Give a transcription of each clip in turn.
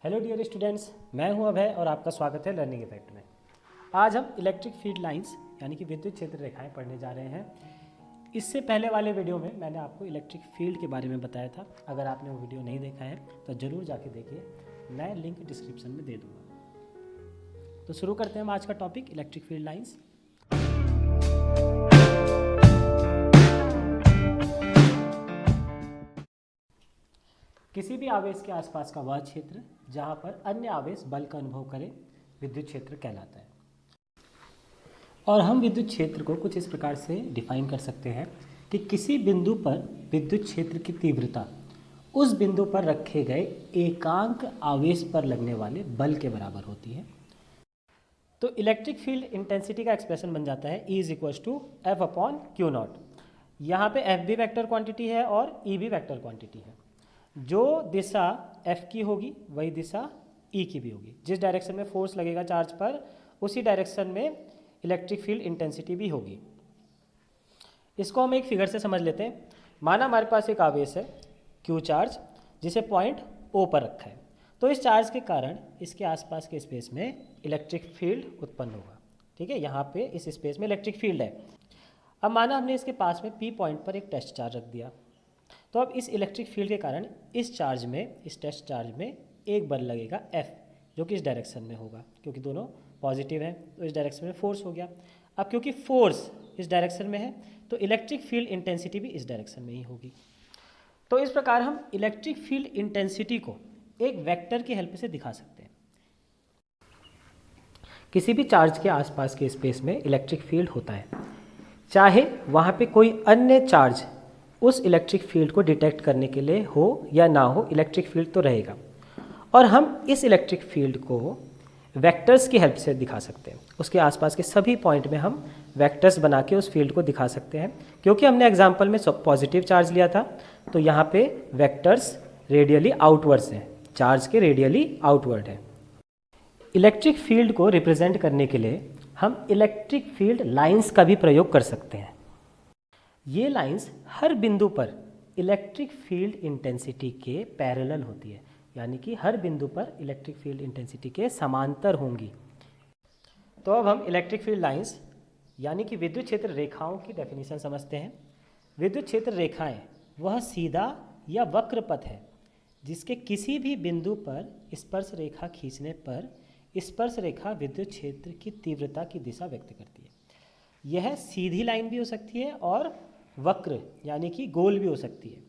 Hello dear students, मैं हूं अभय और आपका स्वागत है लर्निंग इफेक्ट में। आज हम इलेक्ट्रिक फील्ड लाइंस यानी कि विद्युत क्षेत्र रेखाएं पढ़ने जा रहे हैं। इससे पहले वाले वीडियो में मैंने आपको इलेक्ट्रिक फील्ड के बारे में बताया था। अगर आपने वो वीडियो नहीं देखा है तो ज़रूर जाके देखिए, मैं लिंक डिस्क्रिप्शन में दे दूँगा। तो शुरू करते हैं हम आज का टॉपिक इलेक्ट्रिक फील्ड लाइंस। किसी भी आवेश के आसपास का वह क्षेत्र जहाँ पर अन्य आवेश बल का अनुभव करे विद्युत क्षेत्र कहलाता है। और हम विद्युत क्षेत्र को कुछ इस प्रकार से डिफाइन कर सकते हैं कि किसी बिंदु पर विद्युत क्षेत्र की तीव्रता उस बिंदु पर रखे गए एकांक आवेश पर लगने वाले बल के बराबर होती है। तो इलेक्ट्रिक फील्ड इंटेंसिटी का एक्सप्रेशन बन जाता है E = F/Q0। यहाँ पे F भी वेक्टर क्वांटिटी है और E भी वेक्टर क्वांटिटी है। जो दिशा F की होगी वही दिशा E की भी होगी। जिस डायरेक्शन में फोर्स लगेगा चार्ज पर उसी डायरेक्शन में इलेक्ट्रिक फील्ड इंटेंसिटी भी होगी। इसको हम एक फिगर से समझ लेते हैं। माना हमारे पास एक आवेश है Q चार्ज, जिसे पॉइंट O पर रखा है। तो इस चार्ज के कारण इसके आसपास के स्पेस में इलेक्ट्रिक फील्ड उत्पन्न होगा। ठीक है, यहाँ पे इस स्पेस में इलेक्ट्रिक फील्ड है। अब माना हमने इसके पास में P पॉइंट पर एक टेस्ट चार्ज रख दिया, तो अब इस इलेक्ट्रिक फील्ड के कारण इस टेस्ट चार्ज में एक बल लगेगा F, जो कि इस डायरेक्शन में होगा। क्योंकि दोनों पॉजिटिव हैं तो इस डायरेक्शन में फोर्स हो गया। अब क्योंकि फोर्स इस डायरेक्शन में है तो इलेक्ट्रिक फील्ड इंटेंसिटी भी इस डायरेक्शन में ही होगी। तो इस प्रकार हम इलेक्ट्रिक फील्ड इंटेंसिटी को एक वेक्टर की हेल्प से दिखा सकते हैं। किसी भी चार्ज के आसपास के स्पेस में इलेक्ट्रिक फील्ड होता है, चाहे वहाँ पे कोई अन्य चार्ज उस इलेक्ट्रिक फील्ड को डिटेक्ट करने के लिए हो या ना हो, इलेक्ट्रिक फील्ड तो रहेगा। और हम इस इलेक्ट्रिक फील्ड को वेक्टर्स की हेल्प से दिखा सकते हैं। उसके आसपास के सभी पॉइंट में हम वेक्टर्स बना के उस फील्ड को दिखा सकते हैं। क्योंकि हमने एग्जाम्पल में पॉजिटिव चार्ज लिया था तो यहाँ पे वेक्टर्स रेडियली आउटवर्ड्स हैं, चार्ज के रेडियली आउटवर्ड है। इलेक्ट्रिक फील्ड को रिप्रेजेंट करने के लिए हम इलेक्ट्रिक फील्ड लाइंस का भी प्रयोग कर सकते हैं। ये लाइंस हर बिंदु पर इलेक्ट्रिक फील्ड इंटेंसिटी के पैरेलल होती है, यानी कि हर बिंदु पर इलेक्ट्रिक फील्ड इंटेंसिटी के समांतर होंगी। तो अब हम इलेक्ट्रिक फील्ड लाइंस यानी कि विद्युत क्षेत्र रेखाओं की डेफिनेशन समझते हैं। विद्युत क्षेत्र रेखाएं वह सीधा या वक्र पथ है जिसके किसी भी बिंदु पर स्पर्श रेखा खींचने पर स्पर्श रेखा विद्युत क्षेत्र की तीव्रता की दिशा व्यक्त करती है। यह सीधी लाइन भी हो सकती है और वक्र यानी कि गोल भी हो सकती है।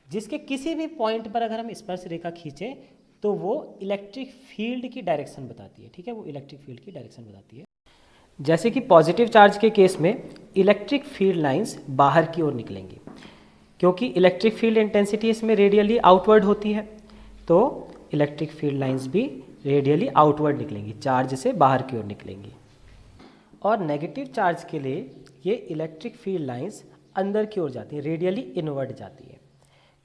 जिसके किसी भी पॉइंट पर अगर हम स्पर्श रेखा खींचें तो वो इलेक्ट्रिक फील्ड की डायरेक्शन बताती है। ठीक है, वो इलेक्ट्रिक फील्ड की डायरेक्शन बताती है। जैसे कि पॉजिटिव चार्ज के केस में इलेक्ट्रिक फील्ड लाइंस बाहर की ओर निकलेंगी, क्योंकि इलेक्ट्रिक फील्ड इंटेंसिटी इसमें रेडियली आउटवर्ड होती है। तो इलेक्ट्रिक फील्ड लाइंस भी रेडियली आउटवर्ड निकलेंगी, चार्ज से बाहर की ओर निकलेंगी। और नेगेटिव चार्ज के लिए ये इलेक्ट्रिक फील्ड लाइंस अंदर की ओर जाती है, रेडियली इनवर्ड जाती है।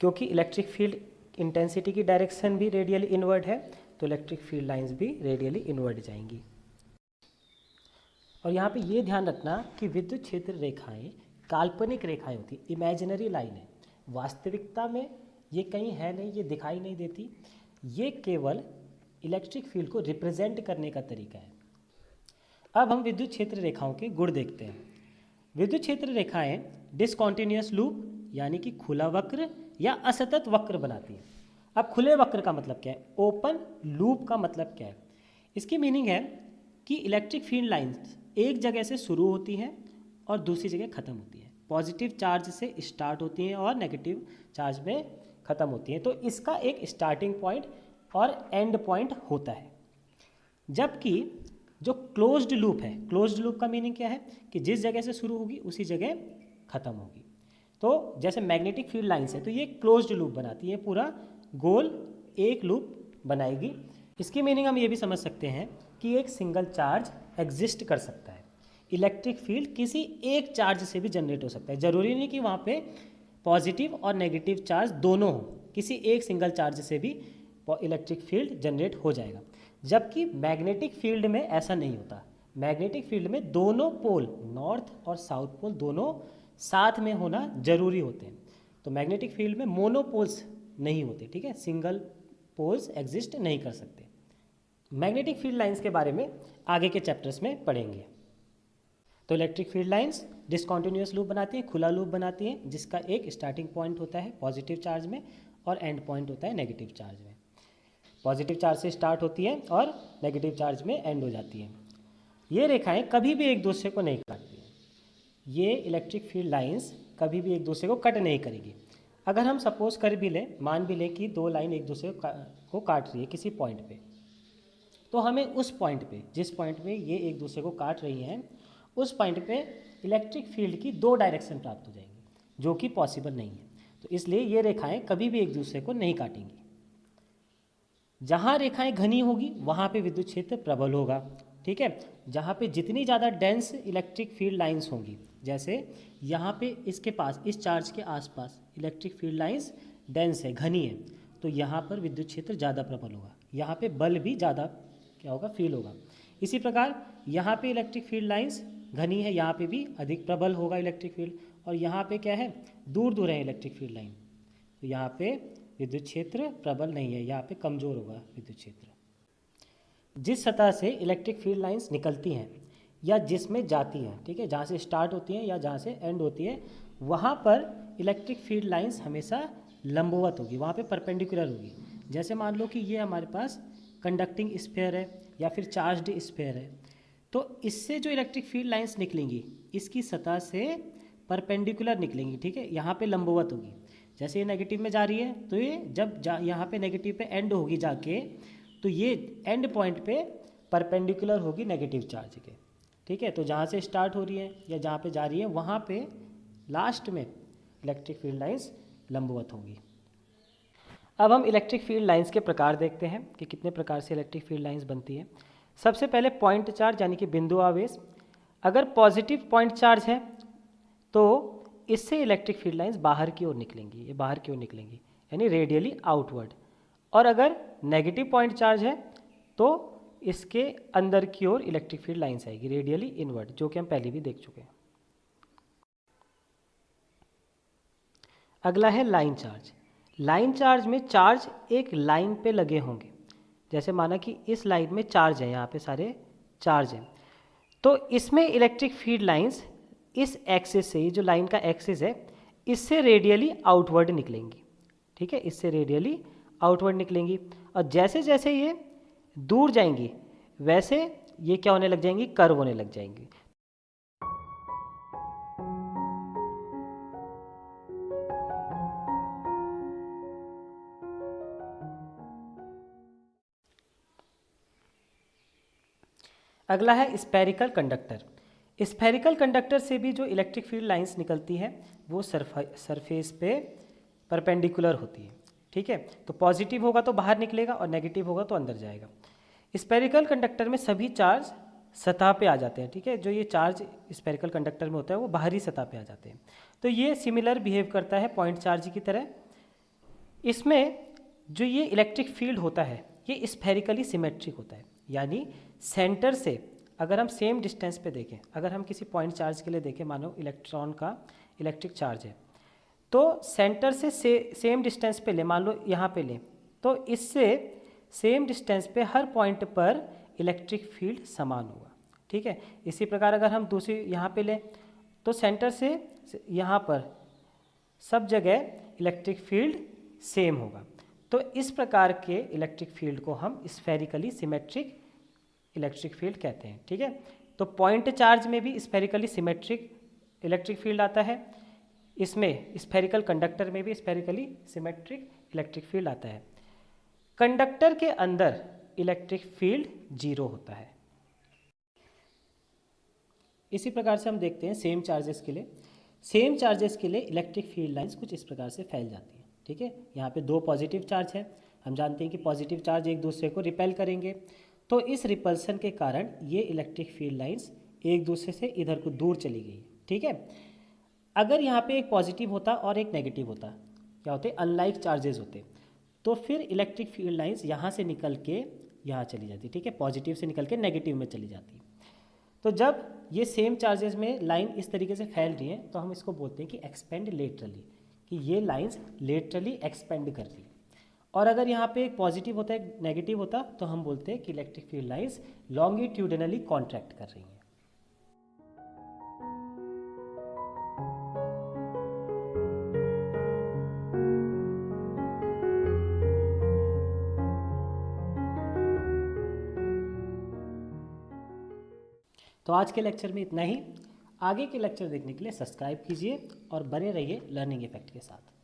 क्योंकि इलेक्ट्रिक फील्ड इंटेंसिटी की डायरेक्शन भी रेडियली इनवर्ड है तो इलेक्ट्रिक फील्ड लाइंस भी रेडियली इनवर्ड जाएंगी। और यहाँ पे ये ध्यान रखना कि विद्युत क्षेत्र रेखाएं काल्पनिक रेखाएं होती, इमेजिनरी लाइन है। वास्तविकता में ये कहीं है नहीं, ये दिखाई नहीं देती। ये केवल इलेक्ट्रिक फील्ड को रिप्रेजेंट करने का तरीका है। अब हम विद्युत क्षेत्र रेखाओं के गुण देखते हैं। विद्युत क्षेत्र रेखाएं डिसकॉन्टिन्यूअस लूप यानी कि खुला वक्र या असतत वक्र बनाती हैं। अब खुले वक्र का मतलब क्या है, ओपन लूप का मतलब क्या है? इसकी मीनिंग है कि इलेक्ट्रिक फील्ड लाइंस एक जगह से शुरू होती हैं और दूसरी जगह ख़त्म होती है। पॉजिटिव चार्ज से स्टार्ट होती हैं और नेगेटिव चार्ज में ख़त्म होती हैं। तो इसका एक स्टार्टिंग पॉइंट और एंड पॉइंट होता है। जबकि जो क्लोज्ड लूप है, क्लोज्ड लूप का मीनिंग क्या है कि जिस जगह से शुरू होगी उसी जगह ख़त्म होगी। तो जैसे मैग्नेटिक फील्ड लाइंस है तो ये क्लोज्ड लूप बनाती है, पूरा गोल एक लूप बनाएगी। इसकी मीनिंग हम ये भी समझ सकते हैं कि एक सिंगल चार्ज एग्जिस्ट कर सकता है। इलेक्ट्रिक फील्ड किसी एक चार्ज से भी जनरेट हो सकता है। ज़रूरी नहीं कि वहाँ पे पॉजिटिव और नेगेटिव चार्ज दोनों हो, किसी एक सिंगल चार्ज से भी इलेक्ट्रिक फील्ड जनरेट हो जाएगा। जबकि मैग्नेटिक फील्ड में ऐसा नहीं होता। मैग्नेटिक फील्ड में दोनों पोल, नॉर्थ और साउथ पोल, दोनों साथ में होना जरूरी होते हैं। तो मैग्नेटिक फील्ड में मोनोपोल्स नहीं होते। ठीक है, सिंगल पोल्स एग्जिस्ट नहीं कर सकते। मैग्नेटिक फील्ड लाइंस के बारे में आगे के चैप्टर्स में पढ़ेंगे। तो electric field lines discontinuous loop बनाती हैं, खुला लूप बनाती हैं, जिसका एक स्टार्टिंग पॉइंट होता है पॉजिटिव चार्ज में और एंड पॉइंट होता है नेगेटिव चार्ज में। पॉजिटिव चार्ज से स्टार्ट होती है और नेगेटिव चार्ज में एंड हो जाती है। ये रेखाएं कभी भी एक दूसरे को नहीं काटती हैं। ये इलेक्ट्रिक फील्ड लाइंस कभी भी एक दूसरे को कट नहीं करेगी। अगर हम सपोज कर भी लें, मान भी लें कि दो लाइन एक दूसरे को काट रही है किसी पॉइंट पे, तो हमें उस पॉइंट पे, जिस पॉइंट पे ये एक दूसरे को काट रही हैं, उस पॉइंट पे इलेक्ट्रिक फील्ड की दो डायरेक्शन प्राप्त हो जाएंगी, जो कि पॉसिबल नहीं है। तो इसलिए ये रेखाएं कभी भी एक दूसरे को नहीं काटेंगी। जहाँ रेखाएं घनी होगी वहाँ पे विद्युत क्षेत्र प्रबल होगा, ठीक है। जहाँ पे जितनी ज़्यादा डेंस इलेक्ट्रिक फील्ड लाइंस होंगी, जैसे यहाँ पे इसके पास, इस चार्ज के आसपास इलेक्ट्रिक फील्ड लाइंस डेंस है, घनी है, तो यहाँ पर विद्युत क्षेत्र ज़्यादा प्रबल होगा, यहाँ पे बल भी ज़्यादा क्या होगा, फील होगा। इसी प्रकार यहाँ पे इलेक्ट्रिक फील्ड लाइंस घनी है, यहाँ पे भी अधिक प्रबल होगा इलेक्ट्रिक फील्ड, और यहाँ पे क्या है, दूर दूर है इलेक्ट्रिक फील्ड लाइन, तो यहाँ पे विद्युत क्षेत्र प्रबल नहीं है, यहाँ पे कमज़ोर होगा विद्युत क्षेत्र। जिस सतह से इलेक्ट्रिक फील्ड लाइंस निकलती हैं या जिसमें जाती हैं, ठीक है, जहाँ से स्टार्ट होती हैं या जहाँ से एंड होती है, वहाँ पर इलेक्ट्रिक फील्ड लाइंस हमेशा लंबवत होगी, वहाँ पे परपेंडिकुलर होगी। जैसे मान लो कि ये हमारे पास कंडक्टिंग स्फीयर है या फिर चार्ज्ड स्फीयर है, तो इससे जो इलेक्ट्रिक फील्ड लाइंस निकलेंगी इसकी सतह से परपेंडिकुलर निकलेंगी, ठीक है, यहाँ पे लंबवत होगी। जैसे ये नेगेटिव में जा रही है, तो ये जब यहाँ पे नेगेटिव पे एंड होगी जाके, तो ये एंड पॉइंट पे परपेंडिकुलर होगी नेगेटिव चार्ज के, ठीक है। तो जहाँ से स्टार्ट हो रही है या जहाँ पे जा रही है, वहाँ पे लास्ट में इलेक्ट्रिक फील्ड लाइंस लंबवत होंगी। अब हम इलेक्ट्रिक फील्ड लाइंस के प्रकार देखते हैं कि कितने प्रकार से इलेक्ट्रिक फील्ड लाइंस बनती है। सबसे पहले पॉइंट चार्ज यानी कि बिंदु आवेश। अगर पॉजिटिव पॉइंट चार्ज है तो इससे इलेक्ट्रिक फील्ड लाइंस बाहर की ओर निकलेंगी, ये बाहर की ओर निकलेंगी यानी रेडियली आउटवर्ड। और अगर नेगेटिव पॉइंट चार्ज है तो इसके अंदर की ओर इलेक्ट्रिक फील्ड लाइंस आएगी, रेडियली इनवर्ड, जो कि हम पहले भी देख चुके हैं। अगला है लाइन चार्ज। लाइन चार्ज में चार्ज एक लाइन पे लगे होंगे, जैसे माना कि इस लाइन में चार्ज है, यहाँ पे सारे चार्ज हैं, तो इसमें इलेक्ट्रिक फील्ड लाइंस इस एक्सिस से, ये जो लाइन का एक्सिस है, इससे रेडियली आउटवर्ड निकलेंगी, ठीक है, इससे रेडियली आउटवर्ड निकलेंगी। और जैसे जैसे ये दूर जाएंगी वैसे ये क्या होने लग जाएंगी, कर्व होने लग जाएंगी। अगला है स्फेरिकल कंडक्टर। स्फेरिकल कंडक्टर से भी जो इलेक्ट्रिक फील्ड लाइंस निकलती है वो सरफेस पे परपेंडिकुलर होती है, ठीक है। तो पॉजिटिव होगा तो बाहर निकलेगा और नेगेटिव होगा तो अंदर जाएगा। स्फेरिकल कंडक्टर में सभी चार्ज सतह पे आ जाते हैं, ठीक है। जो ये चार्ज स्फेरिकल कंडक्टर में होता है वो बाहरी सतह पे आ जाते हैं। तो ये सिमिलर बिहेव करता है पॉइंट चार्ज की तरह। इसमें जो ये इलेक्ट्रिक फील्ड होता है ये स्फेरिकली सिमेट्रिक होता है, यानी सेंटर से अगर हम सेम डिस्टेंस पे देखें, अगर हम किसी पॉइंट चार्ज के लिए देखें, मानो इलेक्ट्रॉन का इलेक्ट्रिक चार्ज है, तो सेंटर से सेम डिस्टेंस पे ले, मान लो यहाँ पे लें, तो इससे सेम डिस्टेंस पे हर पॉइंट पर इलेक्ट्रिक फील्ड समान होगा, ठीक है। इसी प्रकार अगर हम दूसरी यहाँ पे लें तो सेंटर से यहाँ पर सब जगह इलेक्ट्रिक फील्ड सेम होगा। तो इस प्रकार के इलेक्ट्रिक फील्ड को हम स्फेरिकली सिमेट्रिक इलेक्ट्रिक फील्ड कहते हैं, ठीक है। तो पॉइंट चार्ज में भी स्फेरिकली सिमेट्रिक इलेक्ट्रिक फील्ड आता है, इसमें स्फेरिकल कंडक्टर में भी स्फेरिकली सिमेट्रिक इलेक्ट्रिक फील्ड आता है। कंडक्टर के अंदर इलेक्ट्रिक फील्ड जीरो होता है। इसी प्रकार से हम देखते हैं सेम चार्जेस के लिए। सेम चार्जेस के लिए इलेक्ट्रिक फील्ड लाइंस कुछ इस प्रकार से फैल जाती है, ठीक है। यहाँ पे दो पॉजिटिव चार्ज है, हम जानते हैं कि पॉजिटिव चार्ज एक दूसरे को रिपेल करेंगे, तो इस रिपल्सन के कारण ये इलेक्ट्रिक फील्ड लाइंस एक दूसरे से इधर को दूर चली गई, ठीक है। अगर यहाँ पे एक पॉजिटिव होता और एक नेगेटिव होता, क्या होते, अनलाइक चार्जेस होते, तो फिर इलेक्ट्रिक फील्ड लाइंस यहाँ से निकल के यहाँ चली जाती, ठीक है, पॉजिटिव से निकल के नेगेटिव में चली जाती। तो जब ये सेम चार्जेस में लाइन इस तरीके से फैल रही है तो हम इसको बोलते हैं कि एक्सपेंड लेटरली, कि ये लाइंस लेटरली एक्सपेंड कर रही है। और अगर यहाँ पे एक पॉजिटिव होता है, एक नेगेटिव होता, तो हम बोलते हैं कि electric field lines longitudinally contract कर रही हैं। तो आज के लेक्चर में इतना ही। आगे के लेक्चर देखने के लिए सब्सक्राइब कीजिए और बने रहिए लर्निंग इफेक्ट के साथ।